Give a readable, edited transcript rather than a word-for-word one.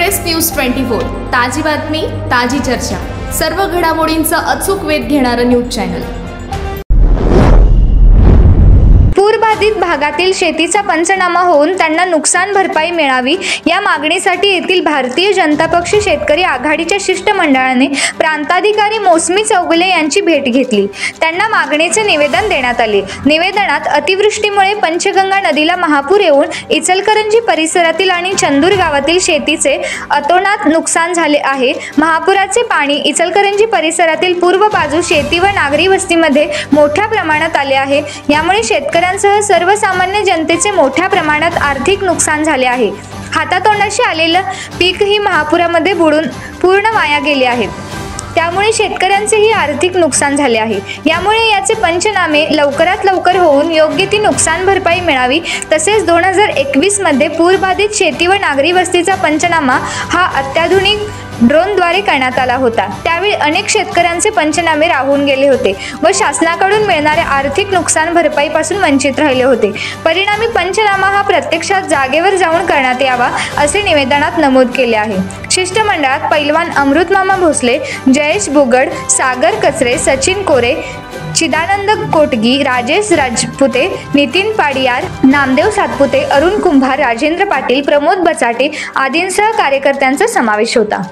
Express news 24 ताजी बातमी ताजी चर्चा सर्व घडामोडींचा अचूक वेध घेणारं न्यूज चॅनल। पूरबाधित भागातील शेतीचा पंचनामा होऊन त्यांना नुकसान भरपाई मिळावी या मागणीसाठी येथील भारतीय जनता पक्ष शेतकरी आघाडीच्या शिष्टमंडळाने प्रांताधिकारी मौसमी चौगुले यांची भेट घेतली। त्यांना मागणीचे निवेदन देण्यात आले। निवेदनात अतिवृष्टीमुळे पंचगंगा नदीला महापूर येऊन इचलकरंजी परिसरातील आणि चंदूर गावातील शेतीचे अतोनात नुकसान झाले आहे। महापुराचे पाणी इचलकरंजी परिसरातील पूर्व बाजू शेती व नागरी वस्तीमध्ये मोठ्या प्रमाणात आले आहे। यामुळे शेतकऱ्यांसह सर्वसामान्य जनतेचे मोठ्या प्रमाणात आर्थिक नुकसान झाले आहे। हातातोंडाशी आलेलं पीकही महापुरामध्ये बुडून पूर्ण वाया गेले आहेत। त्यामुळे शेतकऱ्यांचेही आर्थिक नुकसान झाले आहे। यामुळे याचे पंचनामे लवकरात लवकर होऊन योग्य ती नुकसान भरपाई मिळावी। तसेच 2021 मध्ये पूरबाधित शेती व नागरी वस्तीचा पंचनामा हा अत्याधुनिक ड्रोनद्वारे करण्यात आला होता। त्यावेळी अनेक शेतकऱ्यांचे पंचनामे राहून गेले होते व शासनाकडून मिळणाऱ्या आर्थिक नुकसान भरपाईपासून वंचित राहिले होते। परिणामी पंचनामा हा प्रत्यक्षात जागेवर जाऊन करण्यात यावा असे निवेदनात नमूद केले आहे। शिष्टमंडळात पैलवान अमृतमामा भोसले, जयेश बुगड, सागर कचरे, सचिन कोरे, चिदानंद कोटगी, राजेश राजपुते, नितीन पाडियार, नामदेव सातपुते, अरुण कुंभार, राजेंद्र पाटील, प्रमोद बचाटे आदींसह कार्यकर्त्यांचा समावेश होता।